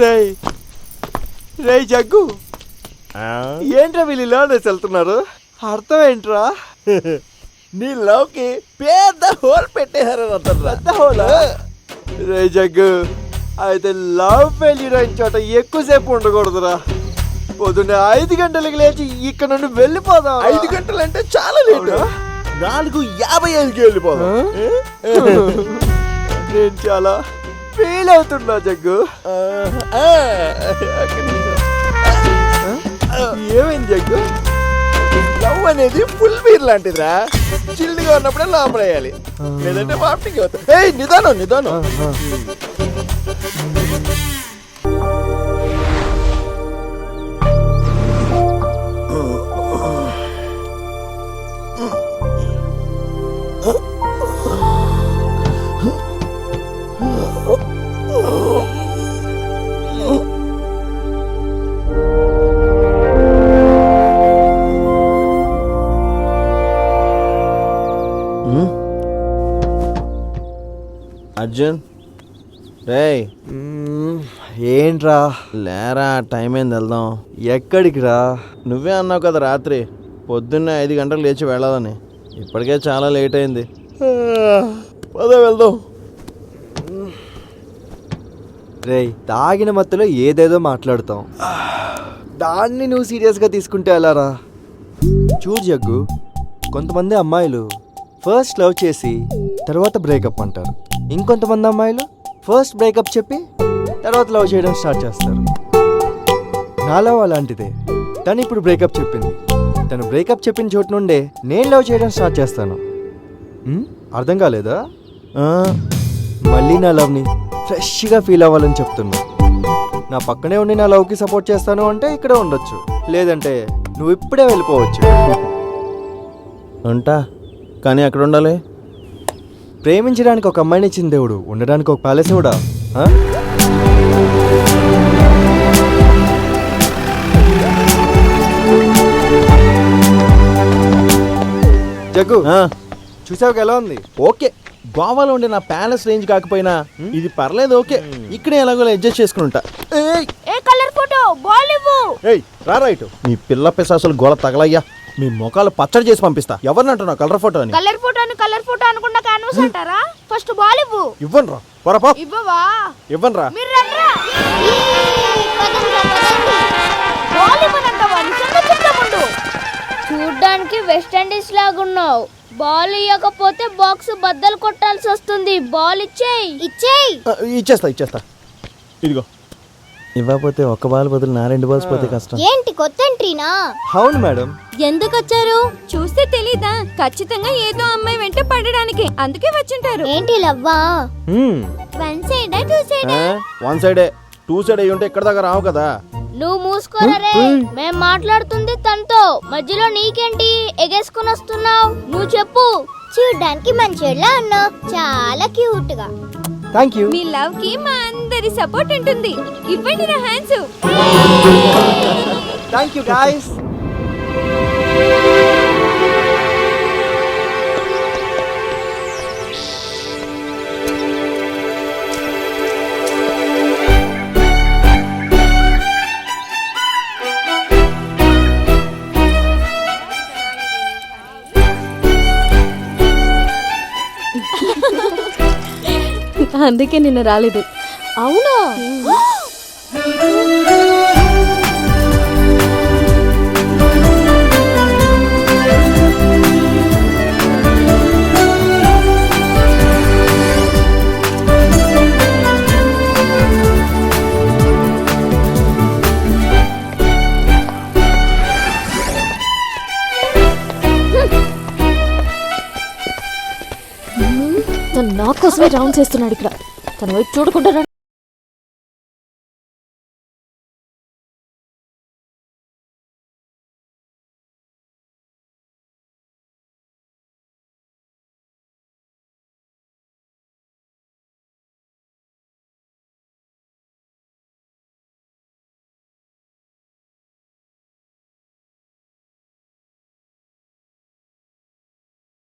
రేయ్ రేయ్ జగ్గు, ఏంట్రా వీళ్ళు ఇలా వెళ్తున్నారు? అర్థం ఏంట్రా? నీ లవ్ కి పెద్ద హోల్ పెట్టేశారు. పెద్ద హోలా? రే జగ్గు, అయితే లవ్ ఫెయిల్యూర్ అయిన చోట ఎక్కువసేపు ఉండకూడదురా. పొద్దున్న 5 గంటలకు లేచి ఇక్కడ నుండి వెళ్ళిపోదాం. 5 గంటలు అంటే చాలా లేట్. 4:55కి వెళ్ళిపోదాం. నేను చాలా ఫీల్ అవుతున్నా జగ్గు. ఏమైంది జగ్గు? లవ్ అనేది ఫుల్ బీర్ లాంటిదిరా. చిల్లుగా ఉన్నప్పుడే లోపలేయాలి, లేదంటే వాటికి అవుతుంది. ఏయ్ నిదానం నిదానం. అర్జున్ రేయ్, ఏంట్రా? లేరా, టైం ఏంది, వెళ్దాం. ఎక్కడికి రా? నువ్వే అన్నావు కదా రాత్రి పొద్దున్నే 5 గంటలకు లేచి వెళ్ళాలని. ఇప్పటికే చాలా లేట్ అయింది. పద వెళ్దాం. రేయ్, తాగిన మత్తులో ఏదేదో మాట్లాడుతాం, దాన్ని నువ్వు సీరియస్గా తీసుకుంటే ఎలారా? చూడు జగ్గు, కొంతమంది అమ్మాయిలు ఫస్ట్ లవ్ చేసి తర్వాత బ్రేకప్ అంటారు. ఇంకొంతమంది అమ్మాయిలు ఫస్ట్ బ్రేకప్ చెప్పి తర్వాత లవ్ చేయడం స్టార్ట్ చేస్తారు. నా లవ్ అలాంటిదే. తను ఇప్పుడు బ్రేకప్ చెప్పింది. తను బ్రేకప్ చెప్పిన చోటు నుండే నేను లవ్ చేయడం స్టార్ట్ చేస్తాను. అర్థం కాలేదా? మళ్ళీ నా లవ్ని ఫ్రెష్గా ఫీల్ అవ్వాలని చెప్తున్నా. నా పక్కనే ఉండి నా లవ్కి సపోర్ట్ చేస్తాను అంటే ఇక్కడే ఉండొచ్చు, లేదంటే నువ్వు ఇప్పుడే వెళ్ళిపోవచ్చు. ఉంటా, కానీ అక్కడ ఉండాలి. ప్రేమించడానికి ఒక అమ్మాయిని ఇచ్చిన దేవుడు ఉండడానికి ఒక ప్యాలెస్ కూడా. జగ్గు, చూసావు ఎలా ఉంది? ఓకే, గోవాలో ఉండే నా ప్యాలెస్ రేంజ్ కాకపోయినా ఇది పర్లేదు. ఓకే, ఇక్కడే ఎలాగో అడ్జస్ట్ చేసుకుని ఉంటా. రా రైట్. మీ పిల్ల పిశాసులు గోల తగలయ్యా. మీ ముఖాలు పచ్చడి చేసి పంపిస్తా. ఎవరిని అంటున్నావు కలర్ ఫోటో అని? కలర్ ఫోటో అనుకున్నా క్యాన్వాస్ అంటారా? ఫస్ట్ బాల్ ఇవ్వు. ఇవ్వను రా, పొరపా ఇవ్వవా? ఇవ్వను రా. మీరు రండ్రా. బాల్ ఇవ్వనంటావా? నిజంగా చెప్తాముండు. చూడ్డానికి వెస్ట్ ఇండీస్ లాగున్నావు. బాల్ ఇవ్వకపోతే బాక్స్ బద్దలు కొట్టాల్సి వస్తుంది. బాల్ ఇచ్చేయి. ఇచ్చేస్తా. ఇదిగో. ఇవ్వకపోతే ఒక్క బాల్ బదులు నా 2 బాల్స్ పోతే కష్టం. ఏంటి కొత్త ఎంట్రీనా? అవును మేడం. ఎందుకు వచ్చారు? చూస్తే తెలీదా? ఖచ్చితంగా ఏదో అమ్మాయి వెంట పడడానికి, అందుకే వచ్చింటారు. ఏంటి లవ్వా? 1 సైడా 2 సైడా? 1 సైడే. 2 సైడ్ అయ్యి ఉంటే ఇక్కడ దాకా రావు కదా. నువ్వు మూసుకోరే. మేం మాట్లాడుతుంది తనతో, మధ్యలో నీకేంటి ఎగేసుకుని వస్తున్నావు? నువ్వు చెప్పు. చూడ్డానికి మంచిగా ఉన్నావు, చాలా క్యూట్ గా. Thank you. మీ లవ్ కి మా అందరి సపోర్ట్ ఉంటుంది. ఇవ్వండి నా హ్యాండ్స్. Thank you guys. అందుకే నిన్న రాలేదు. అవునా? తను నా కోసమే రౌండ్ చేస్తున్నాడు ఇక్కడ. తన వైపు చూడకుండా